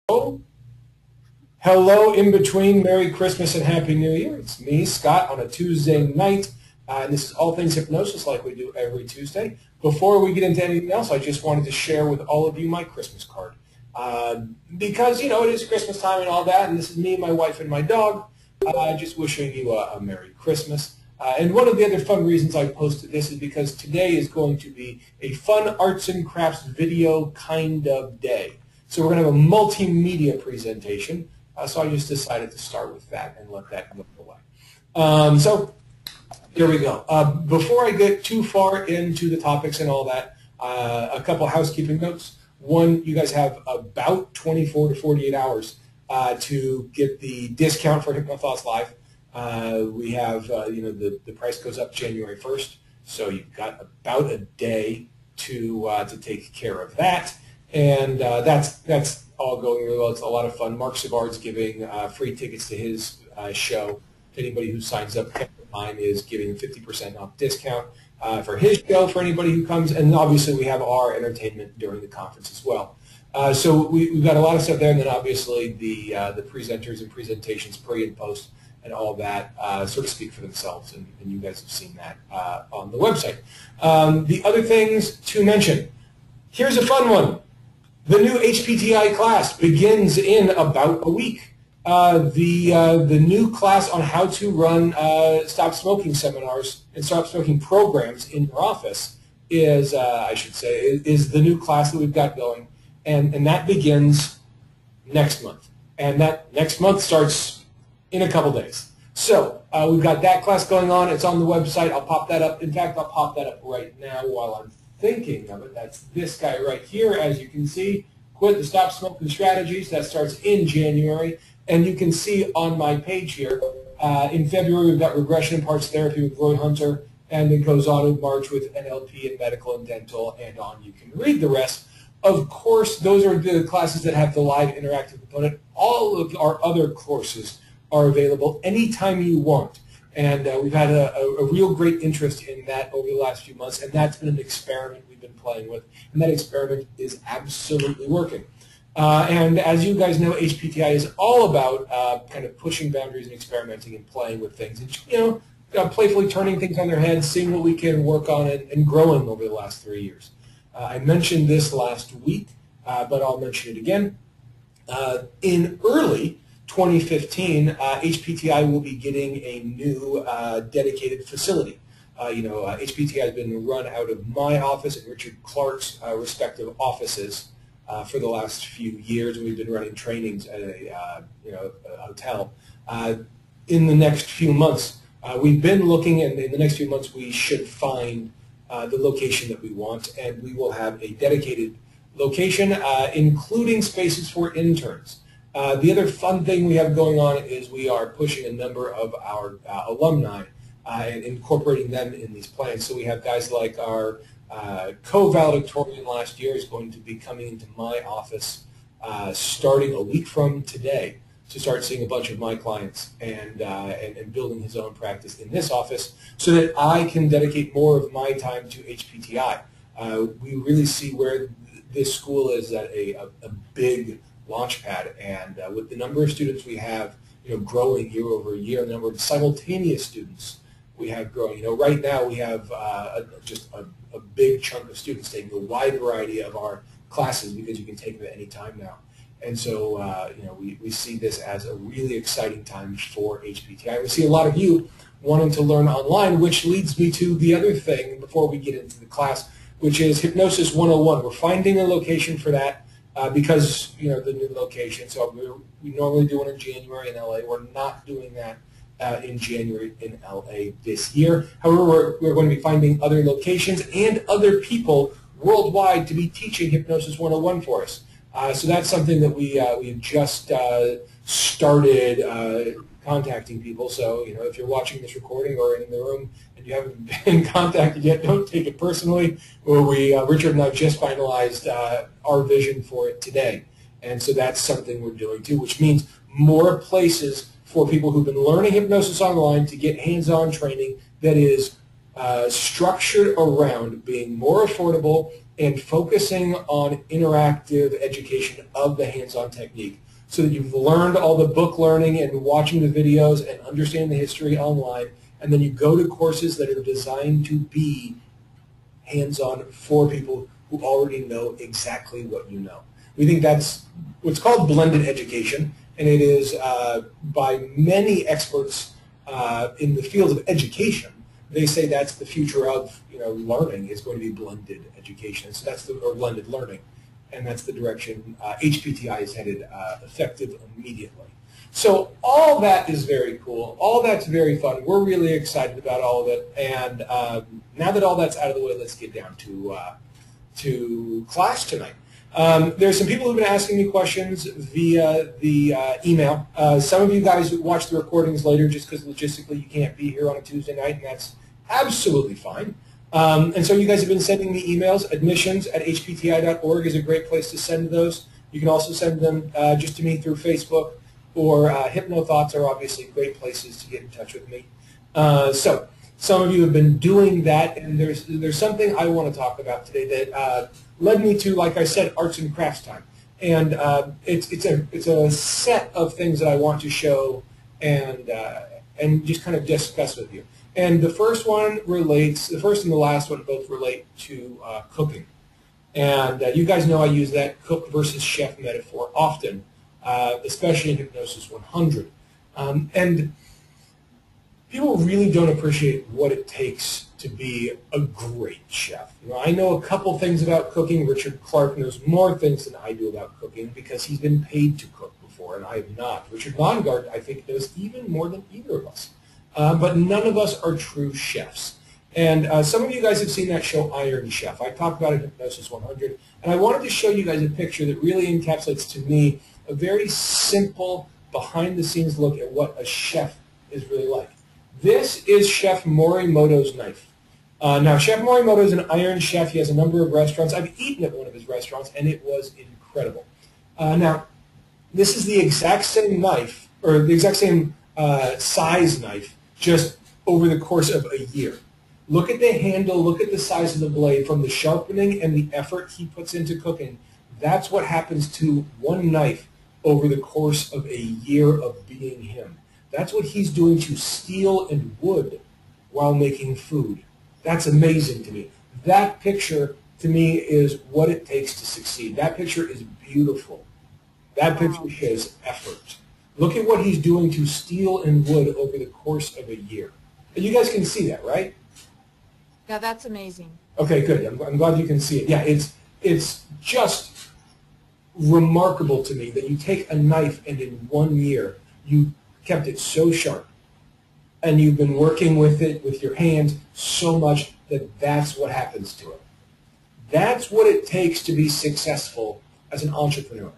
Hello, in between. Merry Christmas and Happy New Year. It's me, Scott, on a Tuesday night. And this is All Things Hypnosis, like we do every Tuesday. Before we get into anything else, I just wanted to share with all of you my Christmas card. Because, you know, it is Christmas time and all that, and this is me, my wife, and my dog. Just wishing you a Merry Christmas. And one of the other fun reasons I posted this is because today is going to be a fun arts and crafts video kind of day. So we're going to have a multimedia presentation. So I just decided to start with that and let that go away. So here we go. Before I get too far into the topics and all that, a couple housekeeping notes. One, you guys have about 24 to 48 hours to get the discount for HypnoThoughts Live. We have, the price goes up January 1st, so you've got about a day to take care of that. And that's all going really well. It's a lot of fun. Mark Savard's giving free tickets to his show. Anybody who signs up, Kevin Mine is giving 50% off discount for his show for anybody who comes. And obviously we have our entertainment during the conference as well. So we've got a lot of stuff there, and then obviously the presenters and presentations pre and post and all that sort of speak for themselves, and you guys have seen that on the website. The other things to mention, here's a fun one. The new HPTI class begins in about a week. The new class on how to run stop smoking seminars and stop smoking programs in your office is, is the new class that we've got going, and that begins next month. And that next month starts in a couple days. So we've got that class going on. It's on the website. I'll pop that up. In fact, I'll pop that up right now while I'm thinking of it. That's this guy right here, as you can see. Quit the Stop Smoking Strategies. That starts in January. And you can see on my page here, in February, we've got Regression and Parts Therapy with Roy Hunter, and it goes on in March with NLP and Medical and Dental, and on. You can read the rest. Of course, those are the classes that have the live interactive component. All of our other courses are available anytime you want. And we've had a real great interest in that over the last few months, and that's been an experiment we've been playing with, and that experiment is absolutely working. And as you guys know, HPTI is all about kind of pushing boundaries and experimenting and playing with things, and playfully turning things on their heads, seeing what we can work on, and growing over the last 3 years. I mentioned this last week, but I'll mention it again. In early 2015, HPTI will be getting a new dedicated facility. HPTI has been run out of my office and Richard Clark's respective offices for the last few years, and we've been running trainings at a hotel. In the next few months, we've been looking, and in the next few months we should find the location that we want, and we will have a dedicated location, including spaces for interns. The other fun thing we have going on is we are pushing a number of our alumni and incorporating them in these plans. So we have guys like our co-valedictorian last year is going to be coming into my office starting a week from today to start seeing a bunch of my clients and building his own practice in this office so that I can dedicate more of my time to HPTI. We really see where this school is at a big launch pad, and with the number of students we have growing year over year, the number of simultaneous students we have growing. Right now we have just a big chunk of students taking a wide variety of our classes because you can take them at any time now. And so we see this as a really exciting time for HPTI. We see a lot of you wanting to learn online, which leads me to the other thing before we get into the class, which is Hypnosis 101. We're finding a location for that. Because the new location, so we normally do one in January in LA. We're not doing that in January in LA this year. However, we're going to be finding other locations and other people worldwide to be teaching Hypnosis 101 for us. So that's something that we've just started contacting people. So if you're watching this recording or in the room and you haven't been contacted yet, don't take it personally. Richard and I just finalized our vision for it today, and so that's something we're doing too, which means more places for people who've been learning hypnosis online to get hands-on training that is structured around being more affordable and focusing on interactive education of the hands-on technique, so that you've learned all the book learning and watching the videos and understanding the history online, and then you go to courses that are designed to be hands-on for people who already know exactly what you know. We think that's what's called blended education, and it is by many experts in the field of education. They say that's the future of learning is going to be blended education. So that's or blended learning, and that's the direction HPTI is headed, effective immediately. So all that is very cool. All that's very fun. We're really excited about all of it. And now that all that's out of the way, let's get down to class tonight. There's some people who've been asking me questions via the email. Some of you guys watch the recordings later just because logistically you can't be here on a Tuesday night, and that's absolutely fine. And so you guys have been sending me emails. Admissions@hpti.org is a great place to send those. You can also send them just to me through Facebook, or HypnoThoughts are obviously great places to get in touch with me. So some of you have been doing that, and there's something I want to talk about today that led me to, like I said, arts and crafts time. And it's a set of things that I want to show and just kind of discuss with you. And the first and the last one both relate to cooking. And you guys know I use that cook versus chef metaphor often, especially in Hypnosis 100. And people really don't appreciate what it takes to be a great chef. I know a couple things about cooking. Richard Clark knows more things than I do about cooking because he's been paid to cook before, and I have not. Richard Vongard, I think, knows even more than either of us. But none of us are true chefs. And some of you guys have seen that show Iron Chef. I talked about it in Hypnosis 100, and I wanted to show you guys a picture that really encapsulates to me a very simple, behind-the-scenes look at what a chef is really like. This is Chef Morimoto's knife. Now, Chef Morimoto is an Iron Chef. He has a number of restaurants. I've eaten at one of his restaurants, and it was incredible. Now, this is the exact same knife, or the exact same size knife, just over the course of a year. Look at the handle, look at the size of the blade, from the sharpening and the effort he puts into cooking. That's what happens to one knife over the course of a year of being him. That's what he's doing to steel and wood while making food. That's amazing to me. That picture, to me, is what it takes to succeed. That picture is beautiful. That picture shows effort. Look at what he's doing to steel and wood over the course of a year. And you guys can see that, right? Yeah, that's amazing. Okay, good. I'm glad you can see it. Yeah, it's just remarkable to me that you take a knife and in 1 year you kept it so sharp, and you've been working with it with your hands so much that that's what happens to it. That's what it takes to be successful as an entrepreneur.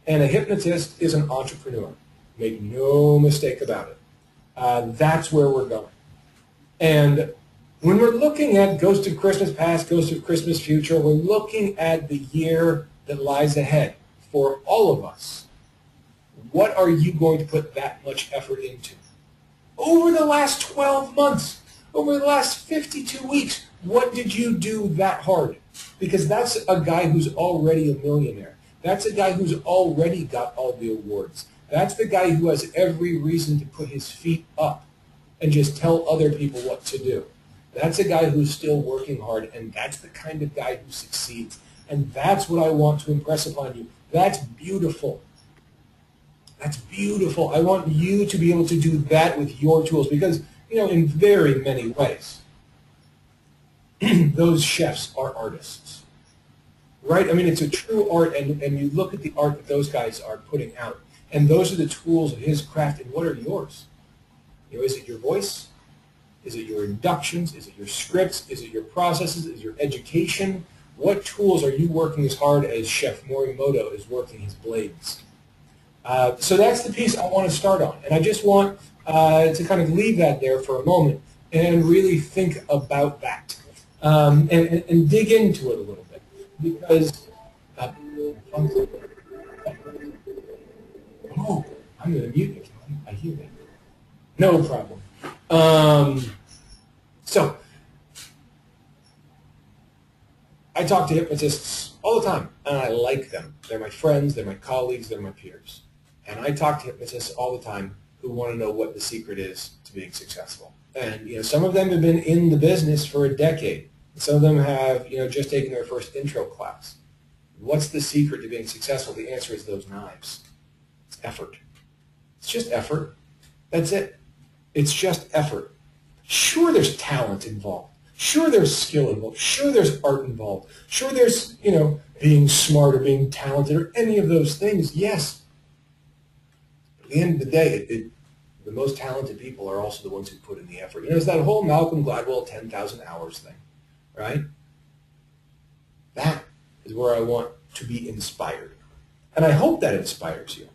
And a hypnotist is an entrepreneur. Make no mistake about it. That's where we're going. And when we're looking at Ghost of Christmas Past, Ghost of Christmas Future, we're looking at the year that lies ahead for all of us. What are you going to put that much effort into? Over the last 12 months, over the last 52 weeks, what did you do that hard? Because that's a guy who's already a millionaire. That's a guy who's already got all the awards. That's the guy who has every reason to put his feet up and just tell other people what to do. That's a guy who's still working hard, and that's the kind of guy who succeeds. And that's what I want to impress upon you. That's beautiful. That's beautiful. I want you to be able to do that with your tools because, in very many ways, those chefs are artists, right? I mean, it's a true art, and you look at the art that those guys are putting out, and those are the tools of his craft, and what are yours? Is it your voice? Is it your inductions? Is it your scripts? Is it your processes? Is it your education? What tools are you working as hard as Chef Morimoto is working his blades? So that's the piece I want to start on. And I just want to kind of leave that there for a moment and really think about that and dig into it a little bit. Because, oh, I'm going to mute you. I hear that. No problem. So I talk to hypnotists all the time, and I like them. They're my friends, they're my colleagues, they're my peers. And I talk to hypnotists all the time who want to know what the secret is to being successful. And some of them have been in the business for a decade. Some of them have just taken their first intro class. What's the secret to being successful? The answer is those knives. It's effort. It's just effort. That's it. It's just effort. Sure, there's talent involved. Sure, there's skill involved. Sure, there's art involved. Sure, there's, being smart or being talented or any of those things. Yes. But at the end of the day, the most talented people are also the ones who put in the effort. It's that whole Malcolm Gladwell 10,000 hours thing, right? That is where I want to be inspired. And I hope that inspires you,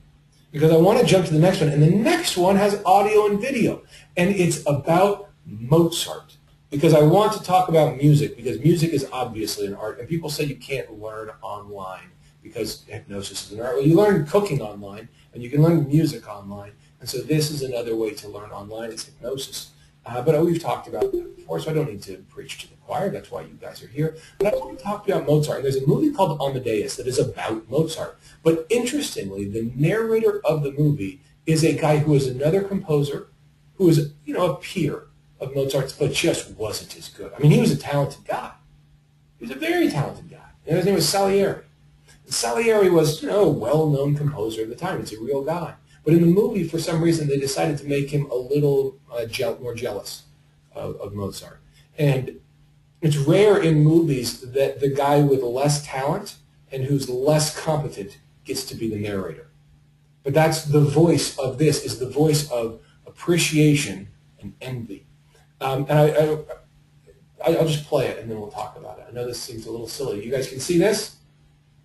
because I want to jump to the next one. And the next one has audio and video. And it's about Mozart, because I want to talk about music, because music is obviously an art. And people say you can't learn online because hypnosis is an art. Well, you learn cooking online, and you can learn music online. And so this is another way to learn online. It's hypnosis. But we've talked about that before, so I don't need to preach to the choir. That's why you guys are here. But I want to talk about Mozart. And there's a movie called Amadeus that is about Mozart. But interestingly, the narrator of the movie is a guy who is another composer, who is, a peer of Mozart's, but just wasn't as good. I mean, he was a talented guy. He was a very talented guy. And his name was Salieri. And Salieri was, a well-known composer at the time. It's a real guy. But in the movie, for some reason, they decided to make him a little more jealous of Mozart. And it's rare in movies that the guy with less talent and who's less competent gets to be the narrator. But that's the voice of this, is the voice of appreciation and envy. And I'll just play it, and then we'll talk about it. I know this seems a little silly. You guys can see this?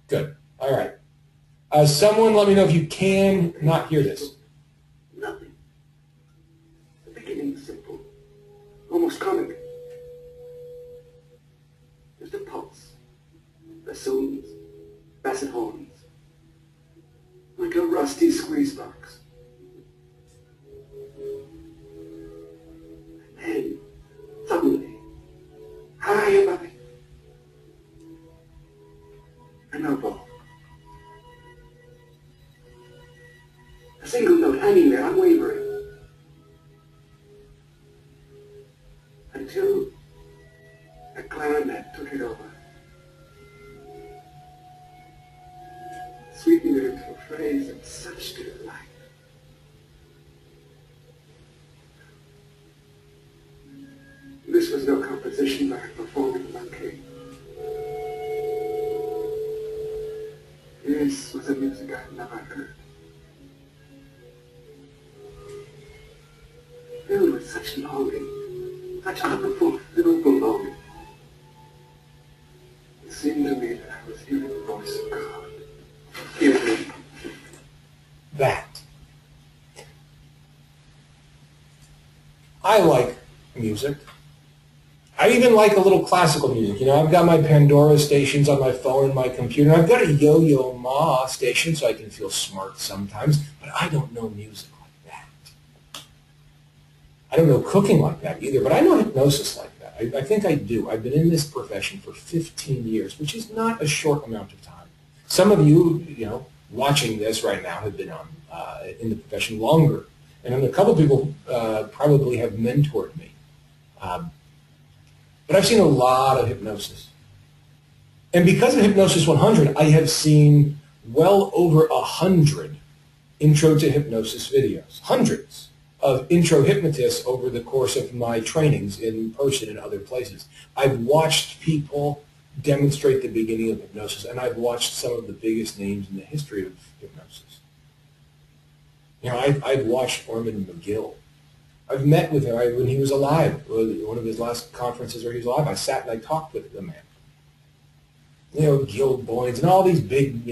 Good. All right. Someone let me know if you can not hear this. Nothing. The beginning is simple, almost comic. Just a pulse, bassoons, basset horns, like a rusty squeeze box. And then, suddenly, high above it, an oboe. A single note hanging there, unwavering, until a clarinet took it over, sweeping it into a phrase of such delight. This was no composition by a performing monkey. This was a music I'd never heard. Filled with such longing, such unfulfillable longing. It seemed to me that I was hearing the voice of God. Hear me. That. I like music. I even like a little classical music. I've got my Pandora stations on my phone and my computer. I've got a Yo-Yo Ma station so I can feel smart sometimes, but I don't know music like that. I don't know cooking like that either, but I know hypnosis like that. I think I do. I've been in this profession for 15 years, which is not a short amount of time. Some of you, watching this right now have been in the profession longer. And a couple of people probably have mentored me. But I've seen a lot of hypnosis. And because of Hypnosis 100, I have seen well over 100 intro to hypnosis videos. Hundreds of intro hypnotists over the course of my trainings in person and other places. I've watched people demonstrate the beginning of hypnosis, and I've watched some of the biggest names in the history of hypnosis. I've watched Orman McGill. I've met with him when he was alive. One of his last conferences where he was alive, I sat and I talked with the man. Gil Boynes and all these big,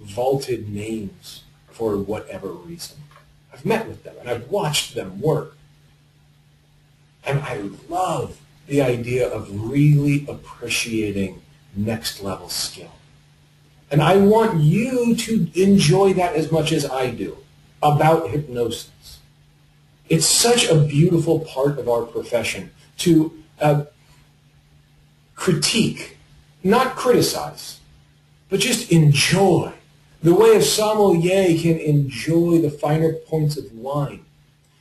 vaulted names for whatever reason. I've met with them and I've watched them work. And I love the idea of really appreciating next level skill. And I want you to enjoy that as much as I do about hypnosis. It's such a beautiful part of our profession to critique Not criticize, but just enjoy. The way a sommelier can enjoy the finer points of wine.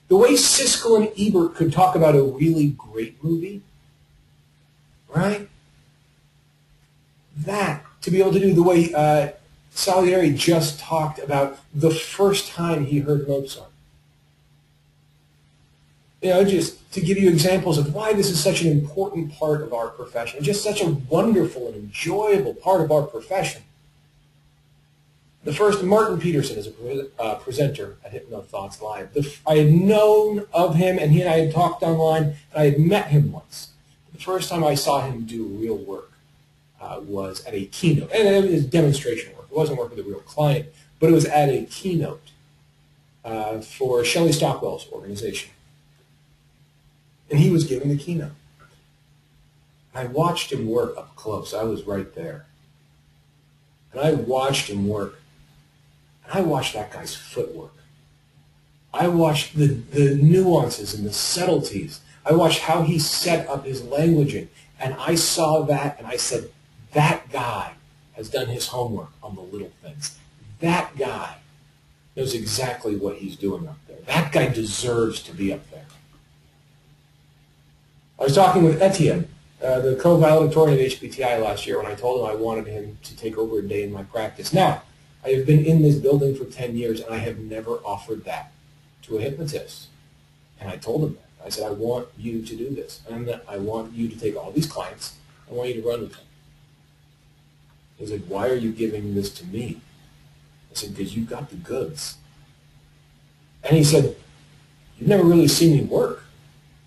The way Siskel and Ebert could talk about a really great movie, right? That, to be able to do the way Salieri just talked about the first time he heard Mozart. You know, just to give you examples of why this is such an important part of our profession, just such a wonderful and enjoyable part of our profession. The first, Martin Peterson is a presenter at HypnoThoughts Live. I had known of him, and he and I had talked online, and I had met him once. The first time I saw him do real work was at a keynote, and it was demonstration work. It wasn't work with a real client, but it was at a keynote for Shelley Stockwell's organization. And he was giving the keynote. I watched him work up close. I was right there. And I watched him work. And I watched that guy's footwork. I watched the nuances and the subtleties. I watched how he set up his languaging. And I saw that and I said, that guy has done his homework on the little things. That guy knows exactly what he's doing up there. That guy deserves to be up there. I was talking with Etienne, the co-valedictorian of HPTI last year, when I told him I wanted him to take over a day in my practice. Now, I have been in this building for 10 years, and I have never offered that to a hypnotist. And I told him that. I said, I want you to do this. And I want you to take all these clients. I want you to run with them. He was like, why are you giving this to me? I said, because you've got the goods. And he said, you've never really seen me work.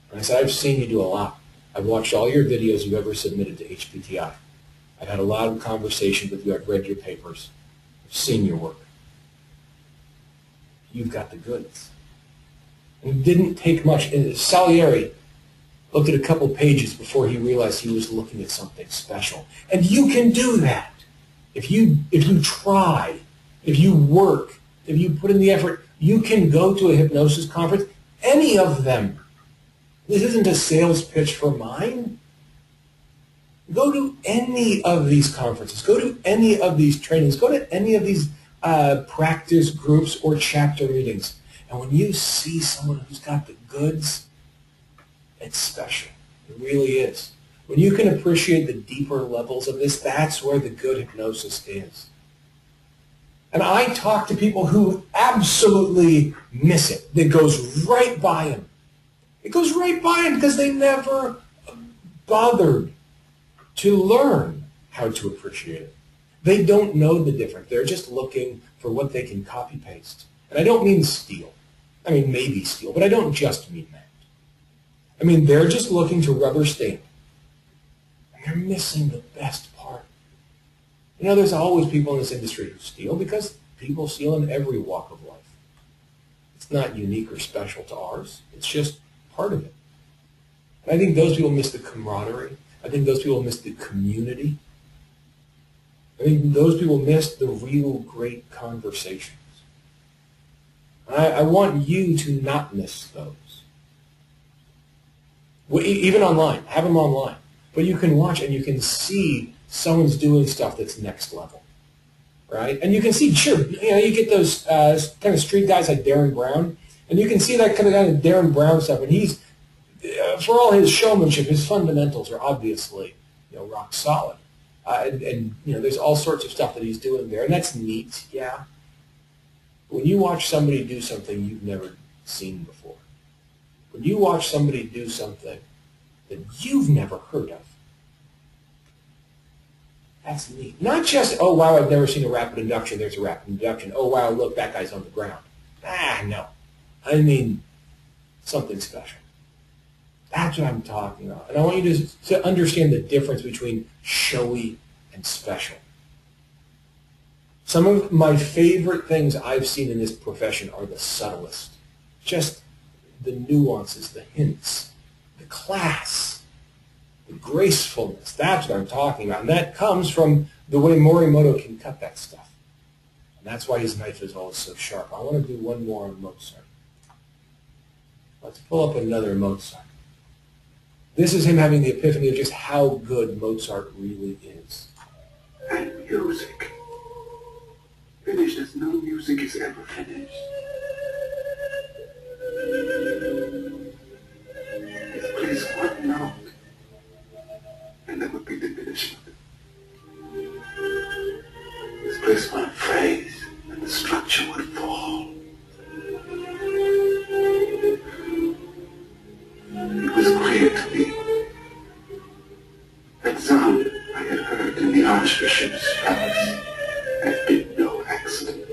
And I said, I've seen you do a lot. I've watched all your videos you've ever submitted to HPTI. I've had a lot of conversations with you. I've read your papers. I've seen your work. You've got the goods. And it didn't take much. And Salieri looked at a couple pages before he realized he was looking at something special. And you can do that. If you try, if you work, if you put in the effort, you can go to a hypnosis conference, any of them. This isn't a sales pitch for mine. Go to any of these conferences. Go to any of these trainings. Go to any of these practice groups or chapter meetings. And when you see someone who's got the goods, it's special. It really is. When you can appreciate the deeper levels of this, that's where the good hypnosis is. And I talk to people who absolutely miss it. That goes right by them. It goes right by them because they never bothered to learn how to appreciate it. They don't know the difference. They're just looking for what they can copy-paste. And I don't mean steal. I mean maybe steal, but I don't just mean that. I mean they're just looking to rubber stamp. And they're missing the best part. You know, there's always people in this industry who steal because people steal in every walk of life. It's not unique or special to ours. It's just part of it. And I think those people miss the camaraderie. I think those people miss the community. I think those people miss the real great conversations. I want you to not miss those. Even online. Have them online. But you can watch and you can see someone's doing stuff that's next level. Right? And you can see, sure, you know, you get those kind of street guys like Darren Brown, and you can see that kind of Darren Brown stuff, and he's, for all his showmanship, his fundamentals are obviously, you know, rock solid. And you know, there's all sorts of stuff that he's doing there, and that's neat, yeah. But when you watch somebody do something you've never seen before, when you watch somebody do something that you've never heard of, that's neat. Not just, oh, wow, I've never seen a rapid induction, there's a rapid induction. Oh, wow, look, that guy's on the ground. No. I mean something special. That's what I'm talking about. And I want you to understand the difference between showy and special. Some of my favorite things I've seen in this profession are the subtlest. Just the nuances, the hints, the class, the gracefulness. That's what I'm talking about. And that comes from the way Morimoto can cut that stuff. And that's why his knife is always so sharp. I want to do one more on Mozart. Let's pull up another Mozart. This is him having the epiphany of just how good Mozart really is. And music. Finished as no music is ever finished. It plays one note, and there would be diminishment. This plays one phrase, and the structure would fall. It was clear to me that sound I had heard in the Archbishop's palace had been no accident.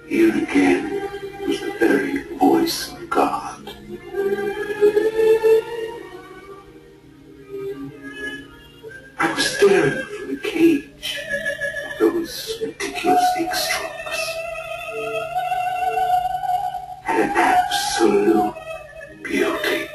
Here again was the very voice of God. I was staring from the cage of those ridiculous ink strokes at an absolute beauty.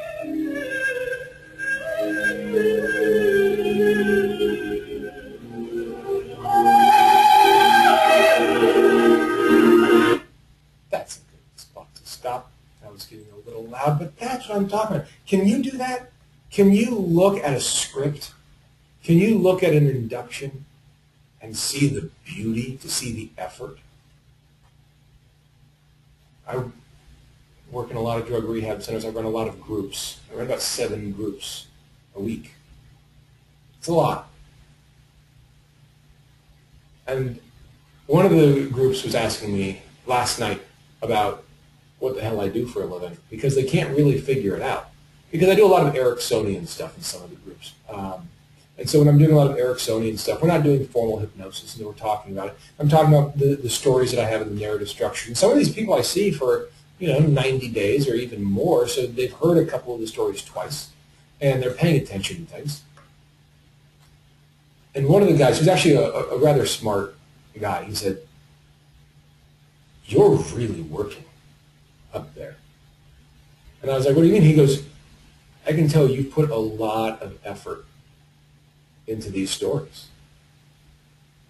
That's a good spot to stop. I was getting a little loud, but that's what I'm talking about. Can you do that? Can you look at a script? Can you look at an induction and see the beauty, to see the effort? I work in a lot of drug rehab centers. I run a lot of groups. I run about 7 groups a week. It's a lot. And one of the groups was asking me last night about what the hell I do for a living, because they can't really figure it out. Because I do a lot of Ericksonian stuff in some of the groups. And so when I'm doing a lot of Ericksonian stuff, we're not doing formal hypnosis, and we're talking about it. I'm talking about the stories that I have in the narrative structure. And some of these people I see for 90 days or even more, so they've heard a couple of the stories twice, and they're paying attention to things. And one of the guys, who's actually a rather smart guy, he said, "You're really working up there." And I was like, "What do you mean?" He goes, "I can tell you've put a lot of effort into these stories.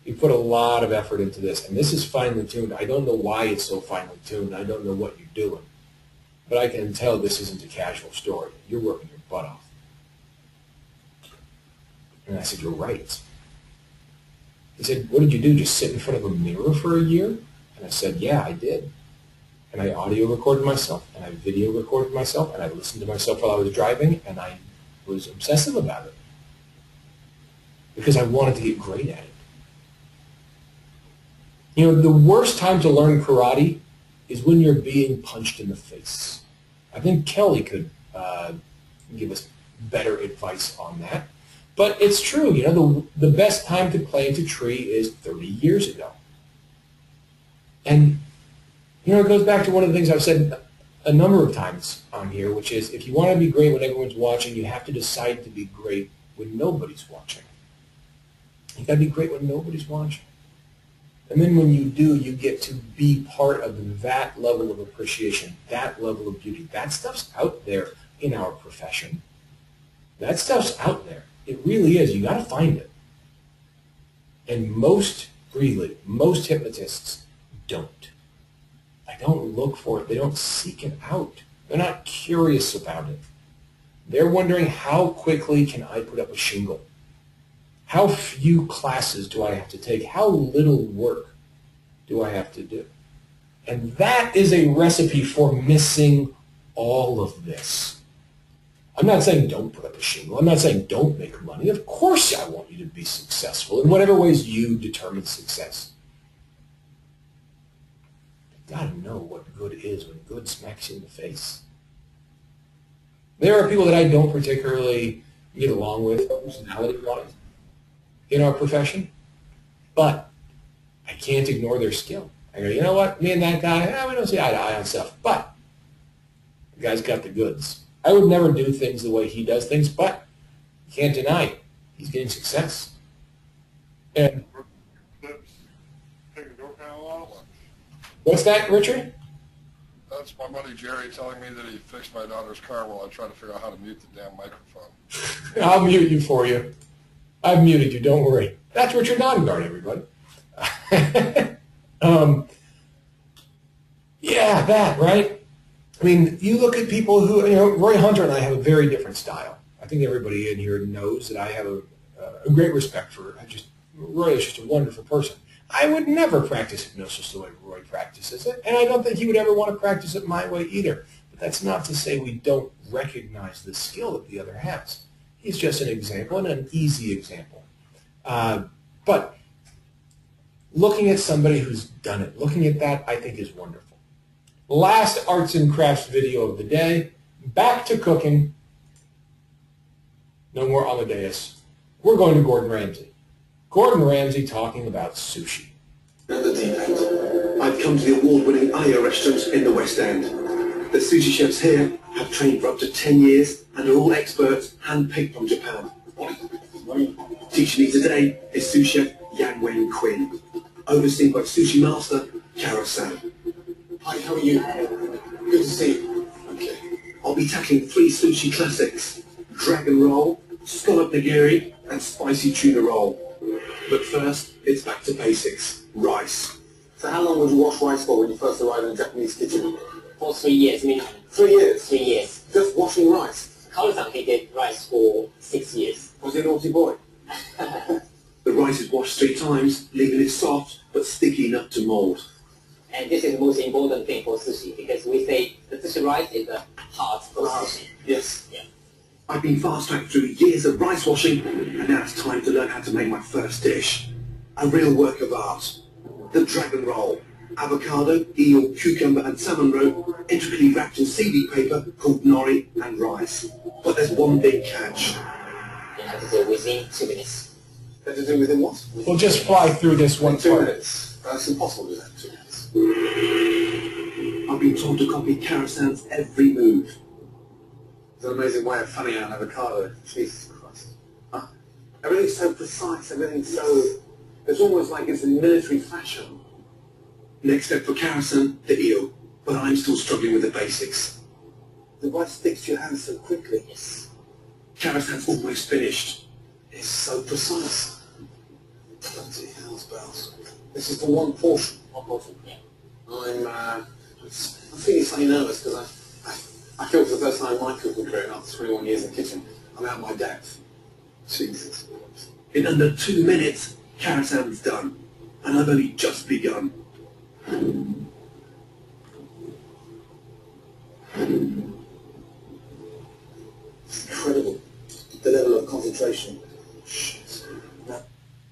You put a lot of effort into this, and this is finely tuned. I don't know why it's so finely tuned. I don't know what you're doing, but I can tell this isn't a casual story. You're working your butt off." And I said, "You're right." He said, "What did you do, just sit in front of a mirror for a year?" And I said, "Yeah, I did. And I audio recorded myself, and I video recorded myself, and I listened to myself while I was driving, and I was obsessive about it because I wanted to get great at it." The worst time to learn karate is when you're being punched in the face. I think Kelly could give us better advice on that. But it's true, the best time to play into tree is 30 years ago. And, it goes back to one of the things I've said a number of times on here, which is if you want to be great when everyone's watching, you have to decide to be great when nobody's watching. You got to be great when nobody's watching. And then when you do, you get to be part of that level of appreciation, that level of beauty. That stuff's out there in our profession. That stuff's out there. It really is. You got to find it. And most hypnotists don't. They don't look for it. They don't seek it out. They're not curious about it. They're wondering, how quickly can I put up a shingle? How few classes do I have to take? How little work do I have to do? And that is a recipe for missing all of this. I'm not saying don't put up a shingle. I'm not saying don't make money. Of course I want you to be successful in whatever ways you determine success. You've got to know what good is when good smacks you in the face. There are people that I don't particularly get along with personality-wise in our profession, but I can't ignore their skill. I go, you know what, me and that guy, we don't see eye to eye on stuff, but the guy's got the goods. I would never do things the way he does things, but you can't deny it. He's getting success. And what's that, Richard? That's my buddy Jerry telling me that he fixed my daughter's car while I try to figure out how to mute the damn microphone. I'll mute you for you. I've muted you, don't worry. That's Richard Nongard, everybody. Yeah, that, right? I mean, you look at people who, Roy Hunter and I have a very different style. I think everybody in here knows that I have a great respect for Roy is just a wonderful person. I would never practice hypnosis the way Roy practices it, and I don't think he would ever want to practice it my way either. But that's not to say we don't recognize the skill that the other has. He's just an example, and an easy example. But looking at somebody who's done it, looking at that, I think is wonderful. Last arts and crafts video of the day. Back to cooking. No more Amadeus. We're going to Gordon Ramsay. Gordon Ramsay talking about sushi. At the deep end, I've come to the award-winning Aya restaurant in the West End. The sushi chefs here have trained for up to 10 years and are all experts hand-picked from Japan. Teaching me today is sous chef Yang Wen Quinn, overseen by sushi master Kara-san. Hi, how are you? Good to see you. Okay. I'll be tackling 3 sushi classics: dragon roll, scallop nigiri, and spicy tuna roll. But first, it's back to basics. Rice. So how long would you wash rice for when you first arrived in a Japanese kitchen? For 3 years minimum. 3 years? 3 years. Just washing rice? Carl-san, he did rice for 6 years. Was he a naughty boy? The rice is washed 3 times, leaving it soft but sticky enough to mold. And this is the most important thing for sushi, because we say the sushi rice is the heart for sushi. Yes. Yeah. I've been fast-tracked through years of rice washing, and now it's time to learn how to make my first dish. A real work of art. The dragon roll. Avocado, eel, cucumber and salmon roe, intricately wrapped in seaweed paper called nori and rice. But there's one big catch. You have to do it within 2 minutes. Have to do within what? We'll just fly through this one 2 part. minutes. That's impossible to do that in 2 minutes. I've been told to copy Kara-san's every move. It's an amazing way of fanning out an avocado. Jesus Christ. Huh? Everything's so precise, everything's so... It's almost like it's in military fashion. Next step for Kara-san, the eel. But I'm still struggling with the basics. The rice sticks to your hands so quickly. Yes. Kara-san's almost finished. It's so precise. Bloody hell's bells. This is for one portion. One portion, yeah. I'm feeling slightly nervous because I feel for the first time in my cooking career after 21 years in the kitchen, I'm out of my depth. Jesus. In under 2 minutes, Kara-san's done, and I've only just begun. It's incredible, the level of concentration. Shit. No.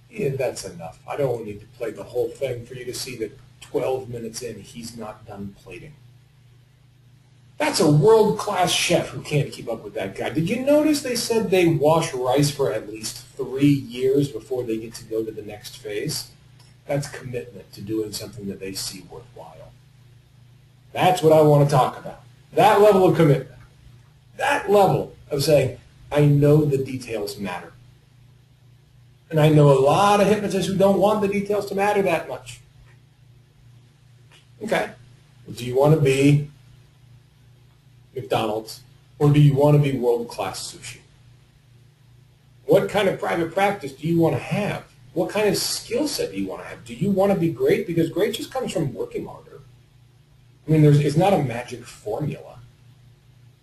Yeah, that's enough. I don't need to play the whole thing for you to see that 12 minutes in, he's not done plating. That's a world-class chef who can't keep up with that guy. Did you notice they said they wash rice for at least 3 years before they get to go to the next phase? That's commitment to doing something that they see worthwhile. That's what I want to talk about. That level of commitment. That level of saying, I know the details matter. And I know a lot of hypnotists who don't want the details to matter that much. Okay. Do you want to be McDonald's, or do you want to be world-class sushi? What kind of private practice do you want to have? What kind of skill set do you want to have? Do you want to be great? Because great just comes from working harder. I mean, it's not a magic formula.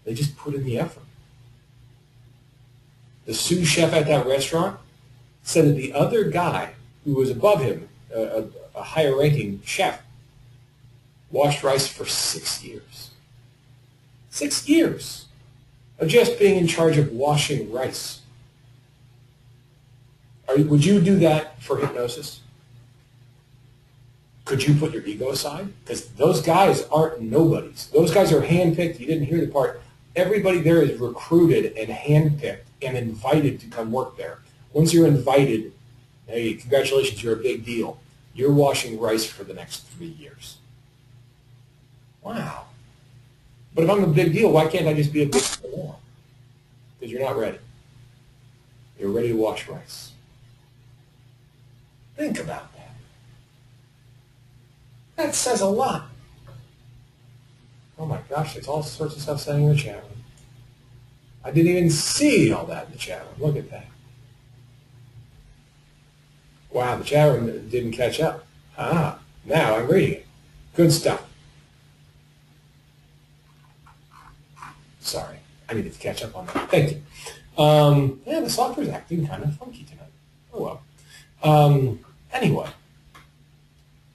They just put in the effort. The sous chef at that restaurant said that the other guy who was above him, a higher-ranking chef, washed rice for 6 years. 6 years of just being in charge of washing rice. Would you do that for hypnosis? Could you put your ego aside? Because those guys aren't nobodies. Those guys are handpicked. You didn't hear the part. Everybody there is recruited and handpicked and invited to come work there. Once you're invited, hey, congratulations, you're a big deal. You're washing rice for the next 3 years. Wow. But if I'm a big deal, why can't I just be a big deal? Because you're not ready. You're ready to wash rice. Think about that. That says a lot. Oh my gosh, there's all sorts of stuff saying in the chat room. I didn't even see all that in the chat room. Look at that. Wow, the chat room didn't catch up. Ah, now I'm reading it. Good stuff. Sorry, I needed to catch up on that. Thank you. Yeah, the software's acting kind of funky tonight. Oh well. Anyway,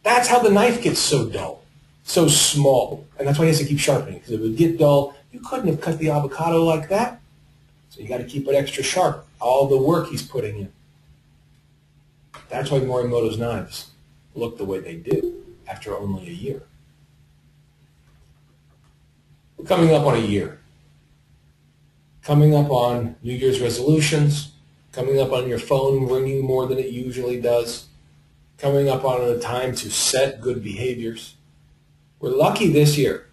that's how the knife gets so dull, so small. And that's why he has to keep sharpening, because if it would get dull, you couldn't have cut the avocado like that. So you got to keep it extra sharp, all the work he's putting in. That's why Morimoto's knives look the way they do after only a year. We're coming up on a year. Coming up on New Year's resolutions, coming up on your phone ringing more than it usually does, coming up on a time to set good behaviors. We're lucky this year.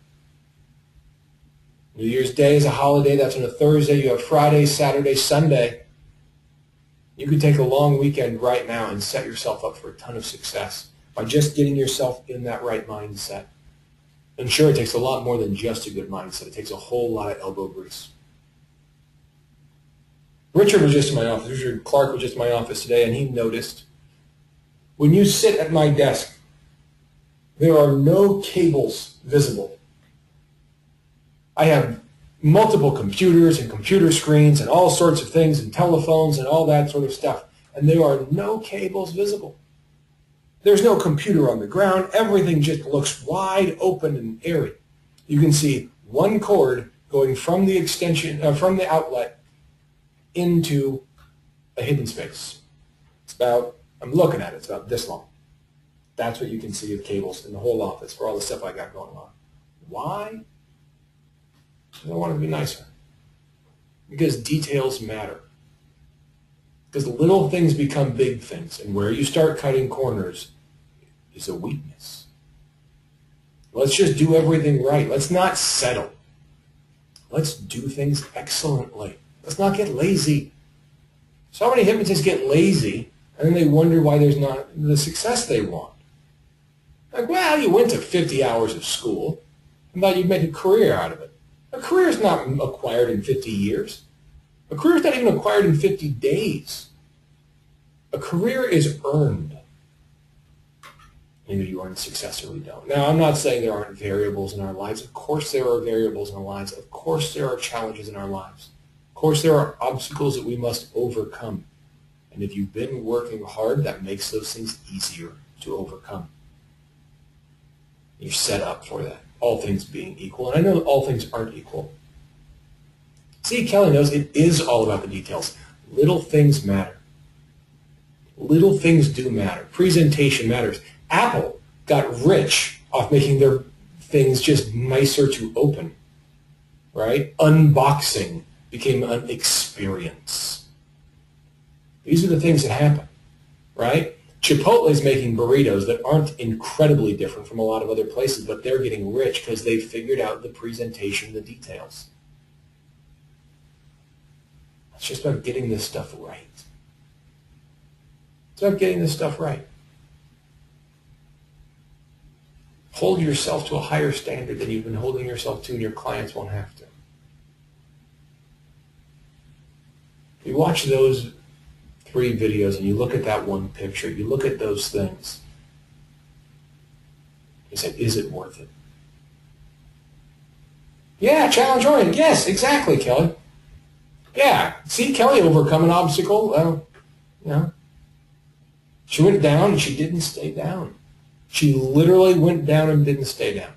New Year's Day is a holiday. That's on a Thursday. You have Friday, Saturday, Sunday. You could take a long weekend right now and set yourself up for a ton of success by just getting yourself in that right mindset. And sure, it takes a lot more than just a good mindset. It takes a whole lot of elbow grease. Richard was just in my office. Richard Clark was just in my office today, and he noticed when you sit at my desk, there are no cables visible. I have multiple computers and computer screens and all sorts of things and telephones and all that sort of stuff, and there are no cables visible. There's no computer on the ground. Everything just looks wide open and airy. You can see one cord going from the extension, from the outlet into a hidden space. It's about, I'm looking at it, it's about this long. That's what you can see of cables in the whole office for all the stuff I got going on. Why? I want it to be nicer. Because details matter. Because little things become big things, and where you start cutting corners is a weakness. Let's just do everything right. Let's not settle. Let's do things excellently. Let's not get lazy. So many hypnotists get lazy, and then they wonder why there's not the success they want. Like, well, you went to 50 hours of school and thought you'd make a career out of it. A career is not acquired in 50 years. A career is not even acquired in 50 days. A career is earned. Either you earn success or you don't. Now, I'm not saying there aren't variables in our lives. Of course there are variables in our lives. Of course there are challenges in our lives. Of course there are obstacles that we must overcome. And if you've been working hard, that makes those things easier to overcome. You're set up for that, all things being equal. And I know that all things aren't equal. See, Kelly knows it is all about the details. Little things matter. Little things do matter. Presentation matters. Apple got rich off making their things just nicer to open, right? Unboxing became an experience. These are the things that happen, right? Chipotle is making burritos that aren't incredibly different from a lot of other places, but they're getting rich because they've figured out the presentation, the details. It's just about getting this stuff right. It's about getting this stuff right. Hold yourself to a higher standard than you've been holding yourself to, and your clients won't have to. You watch those 3 videos and you look at that one picture, you look at those things, you say, is it worth it? Yeah, challenge oriented. Yes, exactly, Kelly. Yeah, see Kelly overcome an obstacle. Well, you know, she went down and she didn't stay down. She literally went down and didn't stay down.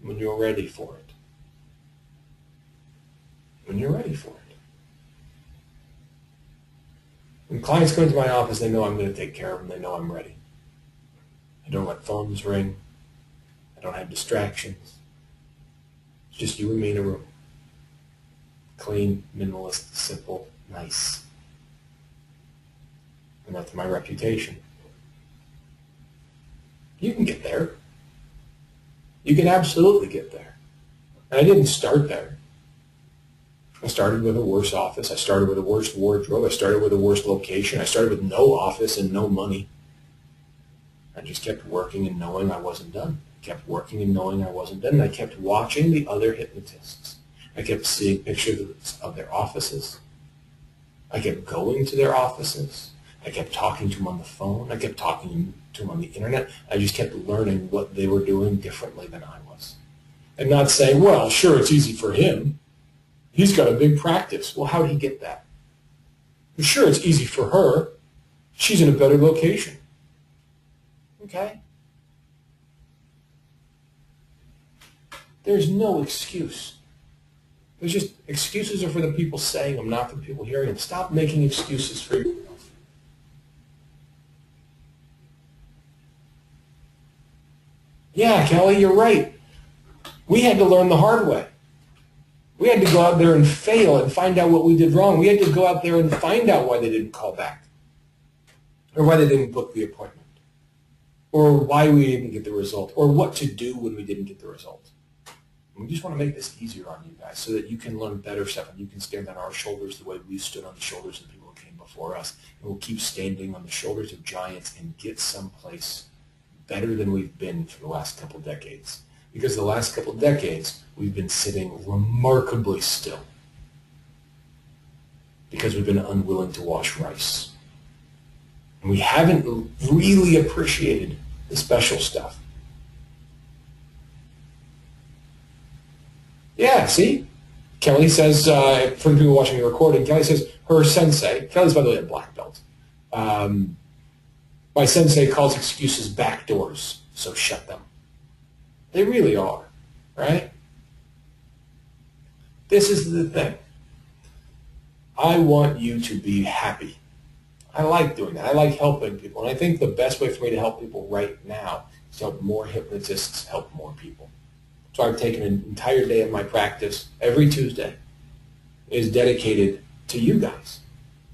When you're ready for it. When you're ready for it. When clients come into my office, they know I'm going to take care of them. They know I'm ready. I don't let phones ring. I don't have distractions. It's just you and me in a room. Clean, minimalist, simple, nice. And that's my reputation. You can get there. You can absolutely get there. And I didn't start there. I started with a worse office. I started with a worse wardrobe. I started with a worse location. I started with no office and no money. I just kept working and knowing I wasn't done. I kept working and knowing I wasn't done. And I kept watching the other hypnotists. I kept seeing pictures of their offices. I kept going to their offices. I kept talking to them on the phone. I kept talking to them on the internet. I just kept learning what they were doing differently than I was. and not saying, well, sure, it's easy for him. He's got a big practice. Well, how did he get that? Well, sure, it's easy for her. She's in a better location. Okay? There's no excuse. There's just excuses are for the people saying them, not for the people hearing them. Stop making excuses for yourself. Yeah, Kelly, you're right. We had to learn the hard way. We had to go out there and fail and find out what we did wrong. We had to go out there and find out why they didn't call back, or why they didn't book the appointment, or why we didn't get the result, or what to do when we didn't get the result. And we just want to make this easier on you guys so that you can learn better stuff and you can stand on our shoulders the way we stood on the shoulders of the people who came before us. And we'll keep standing on the shoulders of giants and get someplace better than we've been for the last couple decades. Because the last couple decades, we've been sitting remarkably still because we've been unwilling to wash rice. And we haven't really appreciated the special stuff. Yeah, see? Kelly says, for the people watching the recording, Kelly says her sensei, Kelly's by the way a black belt, my sensei calls excuses back doors, so shut them. They really are, right? This is the thing. I want you to be happy. I like doing that. I like helping people. And I think the best way for me to help people right now is to help more hypnotists help more people. So I've taken an entire day of my practice every Tuesday is dedicated to you guys.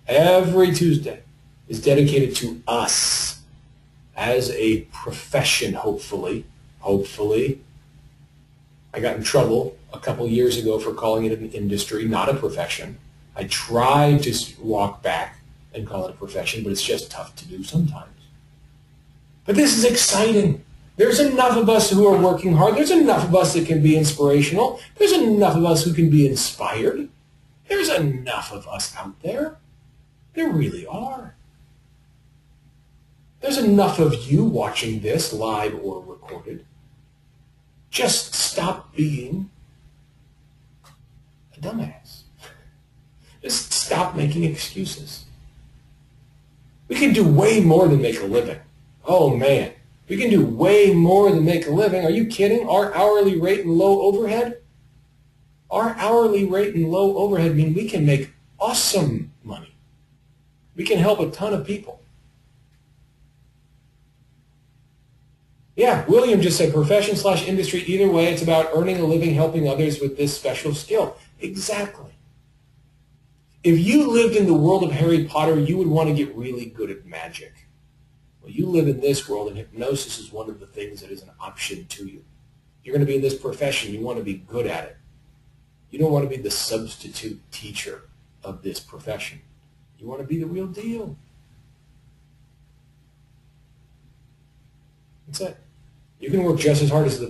Every Tuesday is dedicated to us as a profession, hopefully. Hopefully. I got in trouble a couple years ago for calling it an industry, not a profession. I tried to walk back and call it a profession, but it's just tough to do sometimes. But this is exciting. There's enough of us who are working hard. There's enough of us that can be inspirational. There's enough of us who can be inspired. There's enough of us out there. There really are. There's enough of you watching this live or recorded. Just stop being a dumbass. Just stop making excuses. We can do way more than make a living. Oh, man. We can do way more than make a living. Are you kidding? Our hourly rate and low overhead? Our hourly rate and low overhead mean we can make awesome money. We can help a ton of people. Yeah, William just said profession/industry, either way, it's about earning a living helping others with this special skill. Exactly. If you lived in the world of Harry Potter, you would want to get really good at magic. Well, you live in this world, and hypnosis is one of the things that is an option to you. You're going to be in this profession. You want to be good at it. You don't want to be the substitute teacher of this profession. You want to be the real deal. That's it. You can work just as hard as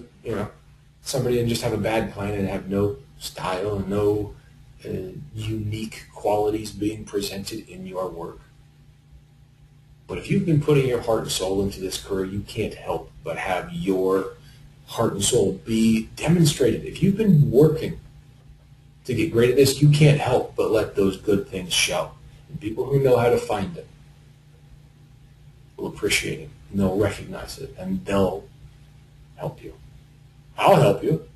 somebody and just have a bad plan and have no style and no unique qualities being presented in your work. But if you've been putting your heart and soul into this career, you can't help but have your heart and soul be demonstrated. If you've been working to get great at this, you can't help but let those good things show. And people who know how to find it will appreciate it, and they'll recognize it, and they'll help you. I'll help you.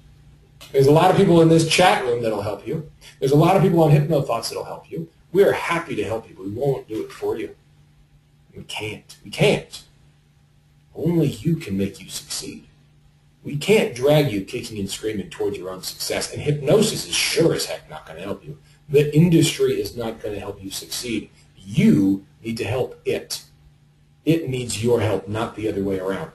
There's a lot of people in this chat room that'll help you. There's a lot of people on HypnoThoughts that'll help you. We are happy to help you. We won't do it for you. We can't. We can't. Only you can make you succeed. We can't drag you kicking and screaming towards your own success. And hypnosis is sure as heck not going to help you. The industry is not going to help you succeed. You need to help it. It needs your help, not the other way around.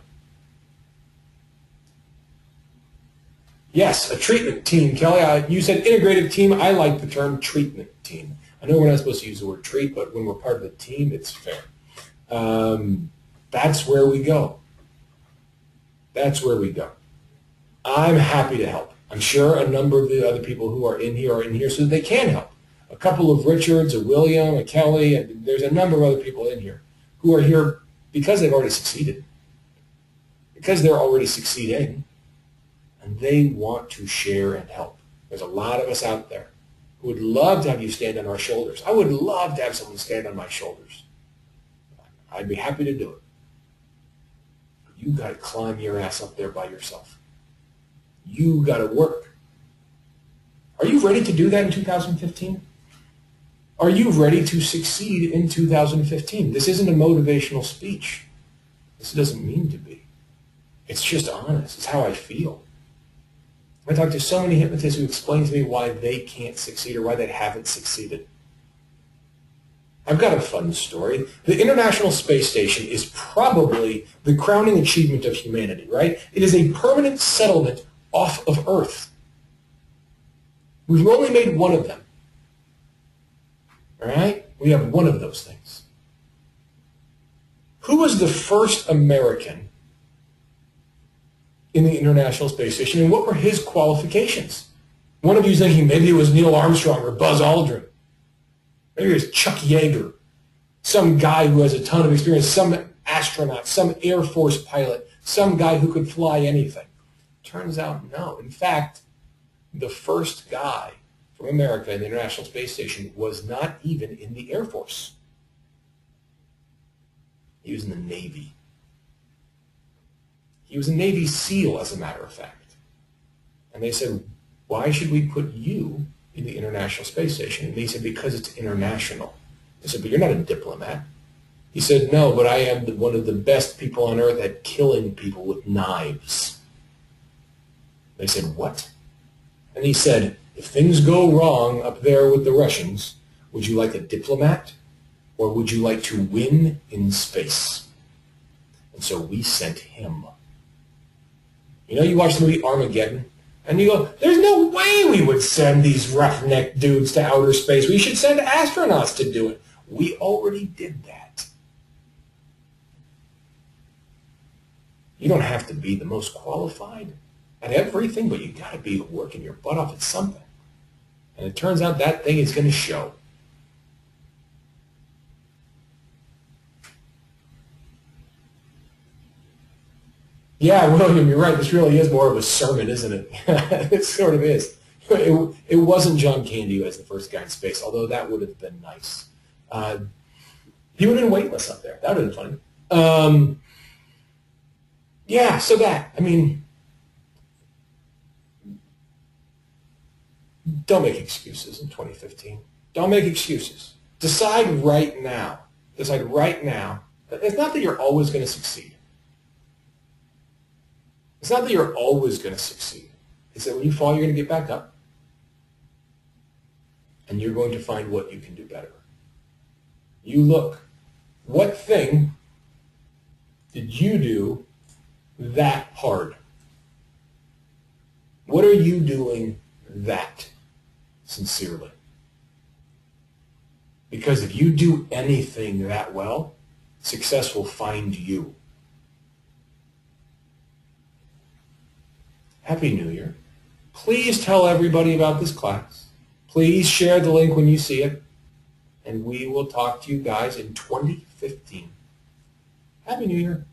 Yes, a treatment team. Kelly, you said integrative team. I like the term treatment team. I know we're not supposed to use the word treat, but when we're part of a team, it's fair. That's where we go. That's where we go. I'm happy to help. I'm sure a number of the other people who are in here so that they can help. A couple of Richards, a William, a Kelly, and there's a number of other people in here who are here because they've already succeeded, because they're already succeeding, and they want to share and help. There's a lot of us out there who would love to have you stand on our shoulders. I would love to have someone stand on my shoulders. I'd be happy to do it. But you got to climb your ass up there by yourself. You got to work. Are you ready to do that in 2015? Are you ready to succeed in 2015? This isn't a motivational speech. This doesn't mean to be. It's just honest. It's how I feel. I talk to so many hypnotists who explain to me why they can't succeed or why they haven't succeeded. I've got a fun story. The International Space Station is probably the crowning achievement of humanity, right? It is a permanent settlement off of Earth. We've only made one of them. All right? We have one of those things. Who was the first American in the International Space Station, and what were his qualifications? One of you is thinking maybe it was Neil Armstrong or Buzz Aldrin. Maybe it was Chuck Yeager, some guy who has a ton of experience, some astronaut, some Air Force pilot, some guy who could fly anything. Turns out no. In fact, the first guy from America in the International Space Station was not even in the Air Force. He was in the Navy. He was a Navy SEAL, as a matter of fact. And they said, why should we put you in the International Space Station? And he said, because it's international. They said, but you're not a diplomat. He said, no, but I am one of the best people on Earth at killing people with knives. They said, what? And he said, if things go wrong up there with the Russians, would you like a diplomat or would you like to win in space? And so we sent him. You know, you watch the movie Armageddon, and you go, there's no way we would send these roughneck dudes to outer space. We should send astronauts to do it. We already did that. You don't have to be the most qualified at everything, but you got to be working your butt off at something. And it turns out that thing is going to show. Yeah, William, you're right. This really is more of a sermon, isn't it? It sort of is. It wasn't John Candy as the first guy in space, although that would have been nice. He would have been weightless up there. That would have been funny. Yeah, so that, I mean, don't make excuses in 2015. Don't make excuses. Decide right now. Decide right now. It's not that you're always going to succeed. It's not that you're always going to succeed. It's that when you fall, you're going to get back up. And you're going to find what you can do better. You look. What thing did you do that hard? What are you doing that sincerely? Because if you do anything that well, success will find you. Happy New Year. Please tell everybody about this class. Please share the link when you see it. And we will talk to you guys in 2015. Happy New Year.